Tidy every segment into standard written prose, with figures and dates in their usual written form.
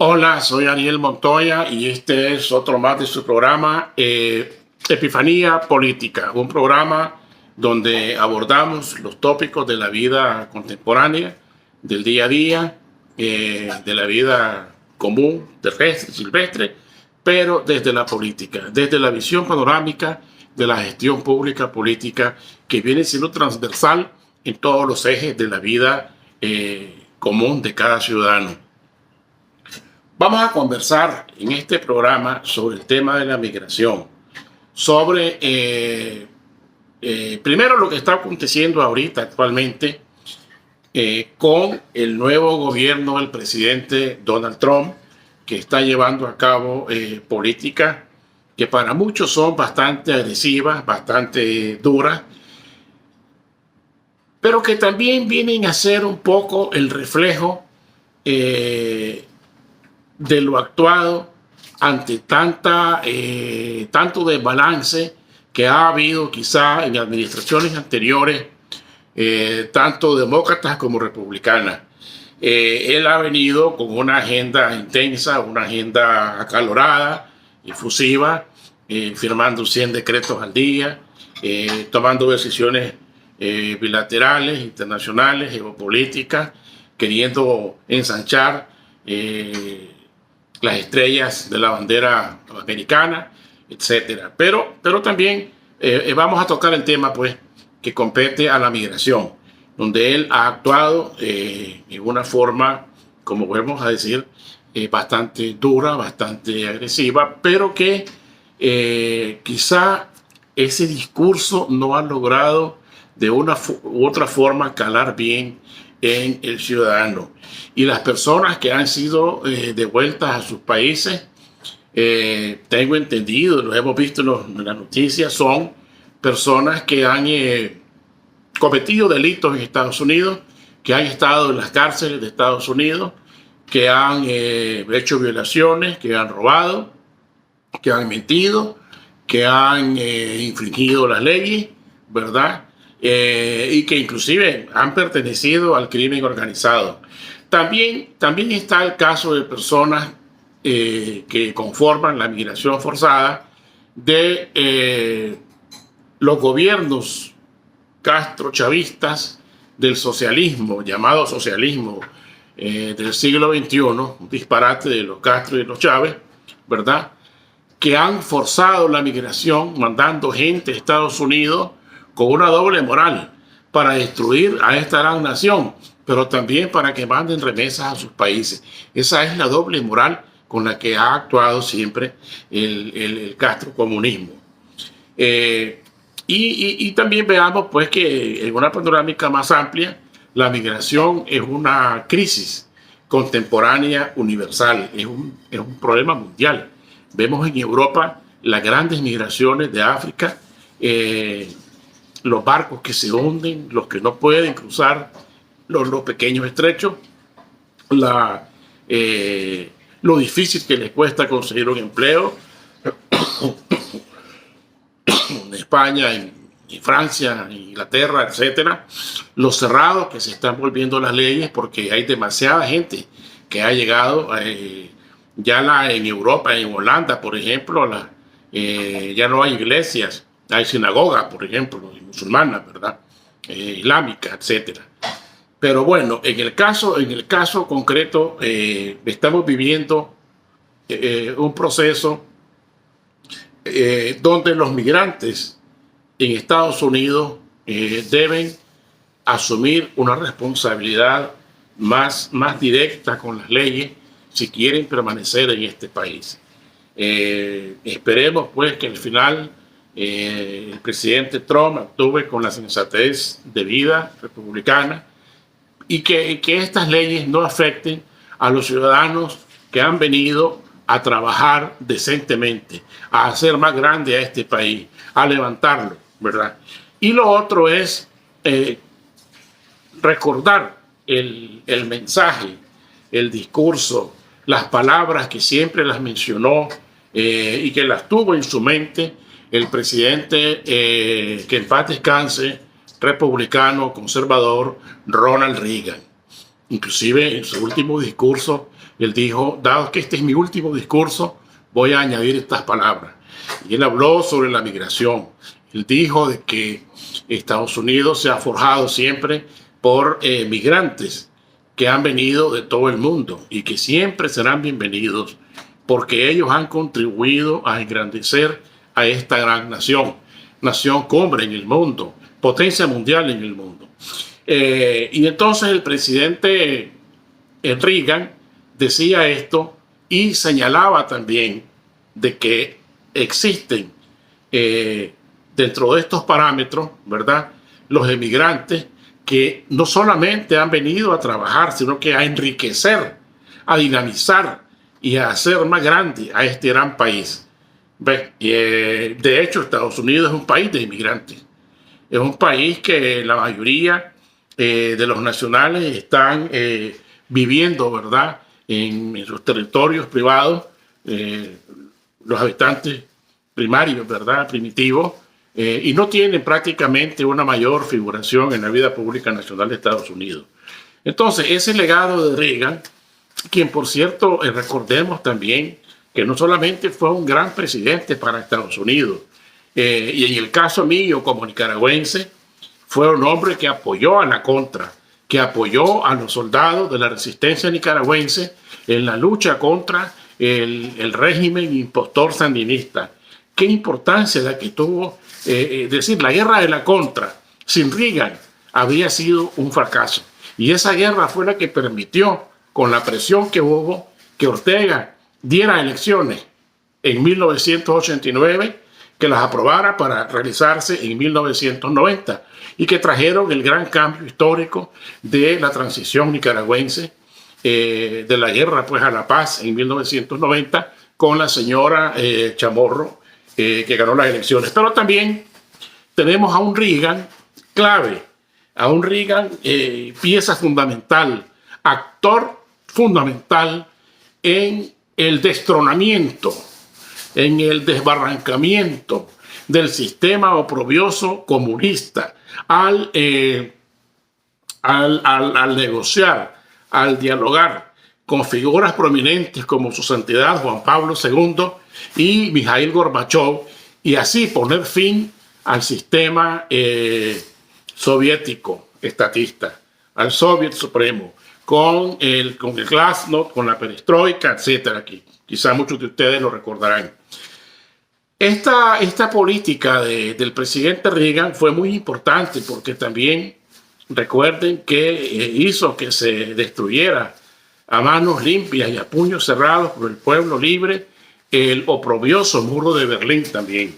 Hola, soy Ariel Montoya y este es otro más de su programa Epifanía Política, un programa donde abordamos los tópicos de la vida contemporánea, del día a día, de la vida común, terrestre, silvestre, pero desde la política, desde la visión panorámica de la gestión pública política que viene siendo transversal en todos los ejes de la vida común de cada ciudadano. Vamos a conversar en este programa sobre el tema de la migración, sobre primero lo que está aconteciendo ahorita actualmente con el nuevo gobierno del presidente Donald Trump, que está llevando a cabo políticas que para muchos son bastante agresivas, bastante duras, pero que también vienen a ser un poco el reflejo de lo actuado ante tanto desbalance que ha habido quizá en administraciones anteriores, tanto demócratas como republicanas. Él ha venido con una agenda intensa, una agenda acalorada, efusiva, firmando 100 decretos al día, tomando decisiones bilaterales, internacionales, geopolíticas, queriendo ensanchar las estrellas de la bandera americana, etcétera. Pero también vamos a tocar el tema, pues, que compete a la migración, donde él ha actuado en una forma, como volvemos a decir, bastante dura, bastante agresiva, pero que quizá ese discurso no ha logrado de una u otra forma calar bien en el ciudadano. Y las personas que han sido devueltas a sus países, tengo entendido, lo hemos visto en las noticias, son personas que han cometido delitos en Estados Unidos, que han estado en las cárceles de Estados Unidos, que han hecho violaciones, que han robado, que han mentido, que han infringido las leyes, ¿verdad? Y que inclusive han pertenecido al crimen organizado. También está el caso de personas que conforman la migración forzada de los gobiernos castrochavistas del socialismo, llamado socialismo del siglo XXI, un disparate de los Castro y de los Chávez, ¿verdad? Que han forzado la migración, mandando gente a Estados Unidos con una doble moral para destruir a esta gran nación, pero también para que manden remesas a sus países. Esa es la doble moral con la que ha actuado siempre el castrocomunismo. Y también veamos, pues, que en una panorámica más amplia, la migración es una crisis contemporánea universal, es un problema mundial. Vemos en Europa las grandes migraciones de África, los barcos que se hunden, los que no pueden cruzar los pequeños estrechos, lo difícil que les cuesta conseguir un empleo en España, en Francia, en Inglaterra, etcétera, lo cerrado que se están volviendo las leyes porque hay demasiada gente que ha llegado en Europa, en Holanda, por ejemplo, ya no hay iglesias, hay sinagogas, por ejemplo, musulmanas, ¿verdad? Islámicas, etcétera. Pero bueno, en el caso concreto, estamos viviendo un proceso donde los migrantes en Estados Unidos deben asumir una responsabilidad más directa con las leyes si quieren permanecer en este país. Esperemos, pues, que al final el presidente Trump actúe con la sensatez debida republicana y que estas leyes no afecten a los ciudadanos que han venido a trabajar decentemente, a hacer más grande a este país, a levantarlo, ¿verdad? Y lo otro es recordar el mensaje, el discurso, las palabras que siempre las mencionó y que las tuvo en su mente el presidente, que en paz descanse, republicano, conservador, Ronald Reagan. Inclusive en su último discurso, él dijo, dado que este es mi último discurso, voy a añadir estas palabras. Y él habló sobre la migración. Él dijo de que Estados Unidos se ha forjado siempre por migrantes que han venido de todo el mundo y que siempre serán bienvenidos porque ellos han contribuido a engrandecer a esta gran nación, nación cumbre en el mundo, potencia mundial en el mundo. Y entonces el presidente Reagan decía esto y señalaba también de que existen dentro de estos parámetros, ¿verdad?, los emigrantes que no solamente han venido a trabajar, sino que a enriquecer, a dinamizar y a hacer más grande a este gran país. De hecho, Estados Unidos es un país de inmigrantes. Es un país que la mayoría de los nacionales están viviendo, ¿verdad?, en sus territorios privados, los habitantes primarios, ¿verdad?, primitivos, y no tienen prácticamente una mayor figuración en la vida pública nacional de Estados Unidos. Entonces, ese legado de Reagan, quien por cierto, recordemos también que no solamente fue un gran presidente para Estados Unidos, y en el caso mío como nicaragüense, fue un hombre que apoyó a la Contra, que apoyó a los soldados de la resistencia nicaragüense en la lucha contra el régimen impostor sandinista. Qué importancia la que tuvo, decir, la guerra de la Contra sin Reagan habría sido un fracaso. Y esa guerra fue la que permitió, con la presión que hubo, que Ortega diera elecciones en 1989, que las aprobara para realizarse en 1990 y que trajeron el gran cambio histórico de la transición nicaragüense, de la guerra pues a la paz en 1990 con la señora Chamorro, que ganó las elecciones. Pero también tenemos a un Reagan clave, a un Reagan pieza fundamental, actor fundamental en el destronamiento, en el desbarrancamiento del sistema oprobioso comunista, al negociar, al dialogar con figuras prominentes como su santidad Juan Pablo II y Mikhail Gorbachev, y así poner fin al sistema soviético estatista, al Soviet Supremo, con el Glasnost, con la perestroika, etcétera. Quizá muchos de ustedes lo recordarán. Esta política del presidente Reagan fue muy importante porque también recuerden que hizo que se destruyera a manos limpias y a puños cerrados por el pueblo libre el oprobioso muro de Berlín también,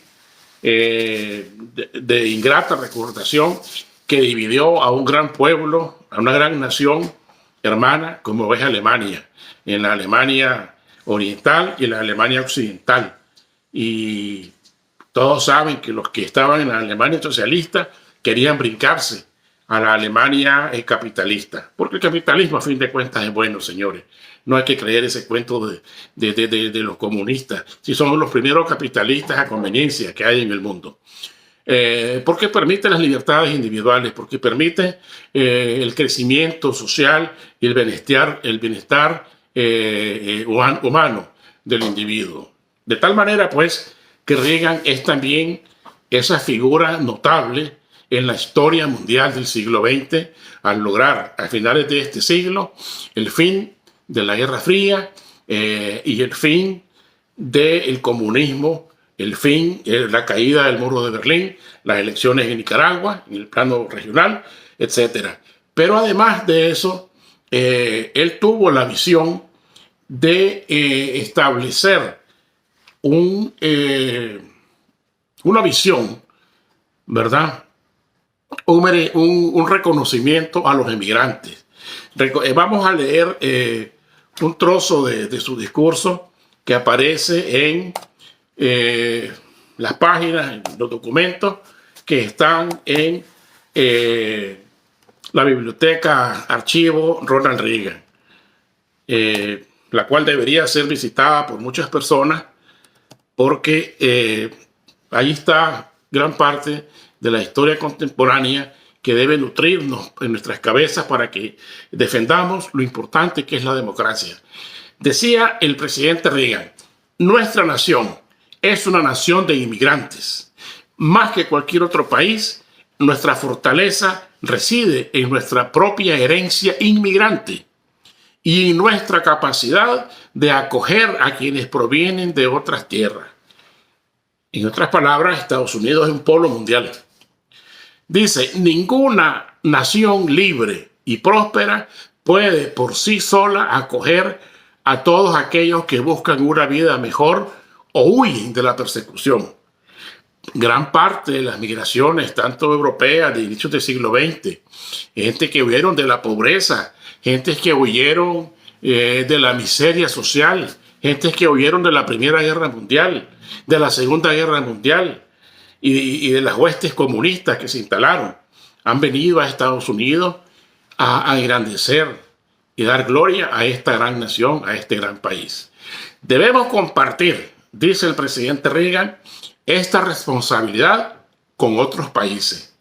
de ingrata recordación, que dividió a un gran pueblo, a una gran nación hermana como es Alemania, en la Alemania oriental y en la Alemania occidental. Y todos saben que los que estaban en la Alemania socialista querían brincarse a la Alemania capitalista, porque el capitalismo a fin de cuentas es bueno, señores. No hay que creer ese cuento de los comunistas, si son los primeros capitalistas a conveniencia que hay en el mundo. Porque permite las libertades individuales, porque permite el crecimiento social y el bienestar humano del individuo. De tal manera, pues, que Reagan es también esa figura notable en la historia mundial del siglo XX, al lograr a finales de este siglo el fin de la Guerra Fría y el fin del comunismo, el fin, la caída del muro de Berlín, las elecciones en Nicaragua, en el plano regional, etc. Pero además de eso, él tuvo la visión de establecer una visión, ¿verdad? Un reconocimiento a los emigrantes. Vamos a leer un trozo de su discurso que aparece en las páginas, en los documentos que están en la biblioteca archivo Ronald Reagan, la cual debería ser visitada por muchas personas porque ahí está gran parte de la historia contemporánea que debe nutrirnos en nuestras cabezas para que defendamos lo importante que es la democracia. Decía el presidente Reagan, nuestra nación es una nación de inmigrantes. Más que cualquier otro país, nuestra fortaleza reside en nuestra propia herencia inmigrante y en nuestra capacidad de acoger a quienes provienen de otras tierras. En otras palabras, Estados Unidos es un polo mundial. Dice, ninguna nación libre y próspera puede por sí sola acoger a todos aquellos que buscan una vida mejor o huyen de la persecución. Gran parte de las migraciones, tanto europeas de inicios del siglo XX, gente que huyeron de la pobreza, gente que huyeron de la miseria social, gente que huyeron de la Primera Guerra Mundial, de la Segunda Guerra Mundial y de las huestes comunistas que se instalaron, han venido a Estados Unidos a engrandecer y dar gloria a esta gran nación, a este gran país. Debemos compartir, dice el presidente Reagan, esta responsabilidad con otros países.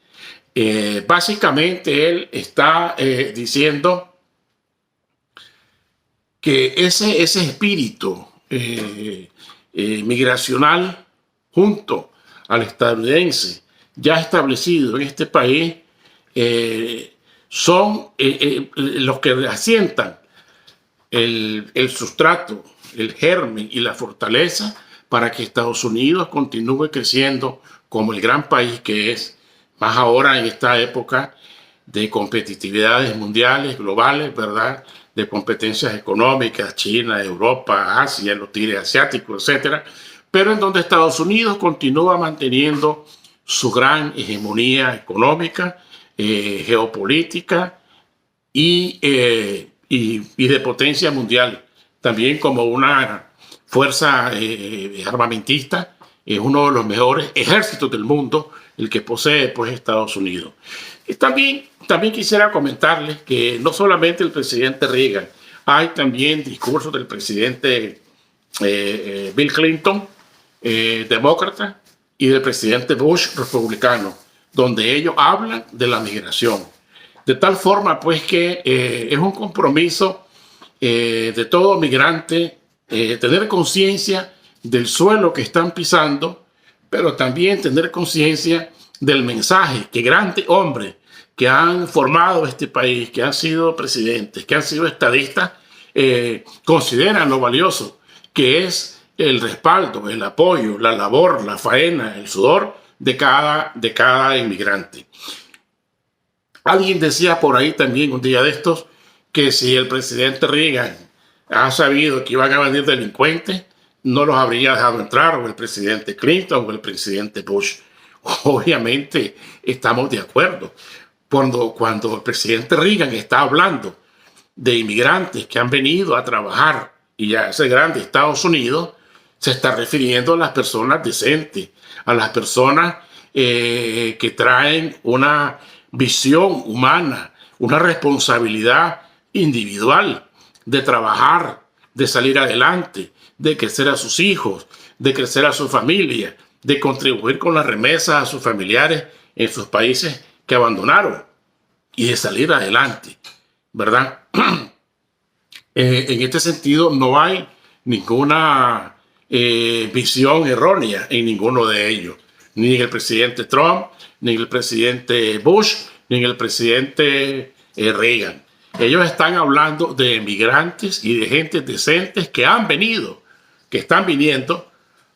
Básicamente él está diciendo que ese espíritu migracional junto al estadounidense ya establecido en este país son los que asientan el sustrato, el germen y la fortaleza para que Estados Unidos continúe creciendo como el gran país que es, más ahora en esta época de competitividades mundiales, globales, ¿verdad? De competencias económicas, China, Europa, Asia, los tigres asiáticos, etcétera, pero en donde Estados Unidos continúa manteniendo su gran hegemonía económica, geopolítica y de potencia mundial, también como una fuerza armamentista. Es uno de los mejores ejércitos del mundo, el que posee pues Estados Unidos. Y también quisiera comentarles que no solamente el presidente Reagan, hay también discursos del presidente Bill Clinton, demócrata, y del presidente Bush, republicano, donde ellos hablan de la migración. De tal forma pues que es un compromiso de todo migrante tener conciencia del suelo que están pisando, pero también tener conciencia del mensaje que grandes hombres que han formado este país, que han sido presidentes, que han sido estadistas, consideran lo valioso que es el respaldo, el apoyo, la labor, la faena, el sudor de cada inmigrante. Alguien decía por ahí también un día de estos que si el presidente Reagan ha sabido que iban a venir delincuentes, no los habría dejado entrar, o el presidente Clinton o el presidente Bush. Obviamente estamos de acuerdo. Cuando el presidente Reagan está hablando de inmigrantes que han venido a trabajar y a ese grande Estados Unidos, se está refiriendo a las personas decentes, a las personas que traen una visión humana, una responsabilidad individual de trabajar, de salir adelante, de crecer a sus hijos, de crecer a su familia, de contribuir con las remesas a sus familiares en sus países que abandonaron y de salir adelante, ¿verdad? En este sentido no hay ninguna visión errónea en ninguno de ellos, ni en el presidente Trump, ni en el presidente Bush, ni en el presidente Reagan. Ellos están hablando de emigrantes y de gente decentes que han venido, que están viniendo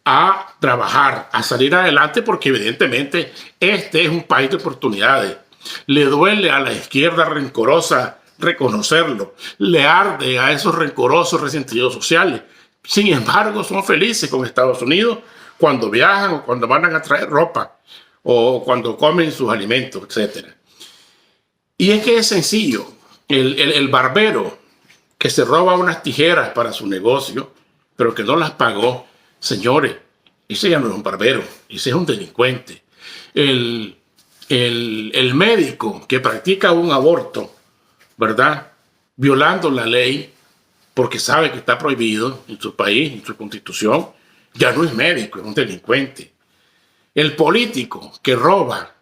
a trabajar, a salir adelante, porque evidentemente este es un país de oportunidades. Le duele a la izquierda rencorosa reconocerlo, le arde a esos rencorosos resentidos sociales. Sin embargo, son felices con Estados Unidos cuando viajan o cuando van a traer ropa o cuando comen sus alimentos, etc. Y es que es sencillo. El barbero que se roba unas tijeras para su negocio, pero que no las pagó, señores, ese ya no es un barbero, ese es un delincuente. El médico que practica un aborto, ¿verdad?, violando la ley porque sabe que está prohibido en su país, en su constitución, ya no es médico, es un delincuente. El político que roba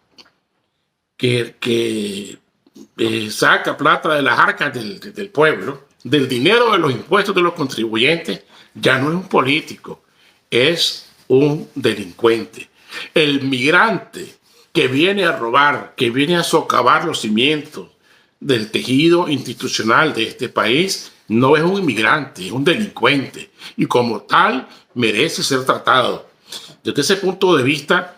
saca plata de las arcas del pueblo, del dinero de los impuestos de los contribuyentes, ya no es un político, es un delincuente. El migrante que viene a robar, que viene a socavar los cimientos del tejido institucional de este país, no es un inmigrante, es un delincuente, y como tal merece ser tratado. Desde ese punto de vista,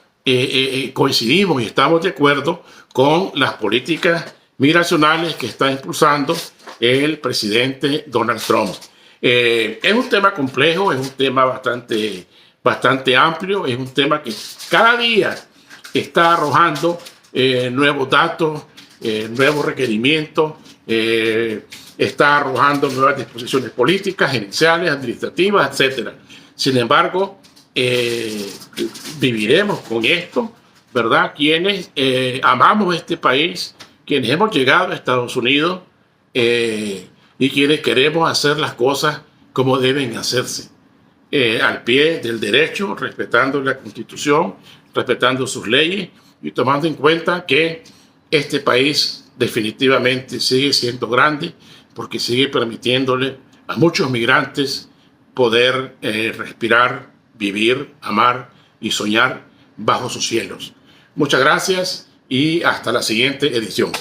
coincidimos y estamos de acuerdo con las políticas migracionales que está impulsando el presidente Donald Trump. Es un tema complejo, es un tema bastante amplio, es un tema que cada día está arrojando nuevos datos, nuevos requerimientos, está arrojando nuevas disposiciones políticas, gerenciales, administrativas, etc. Sin embargo, viviremos con esto, ¿verdad? Quienes amamos este país, quienes hemos llegado a Estados Unidos y quienes queremos hacer las cosas como deben hacerse, al pie del derecho, respetando la Constitución, respetando sus leyes y tomando en cuenta que este país definitivamente sigue siendo grande porque sigue permitiéndole a muchos migrantes poder respirar, vivir, amar y soñar bajo sus cielos. Muchas gracias y hasta la siguiente edición.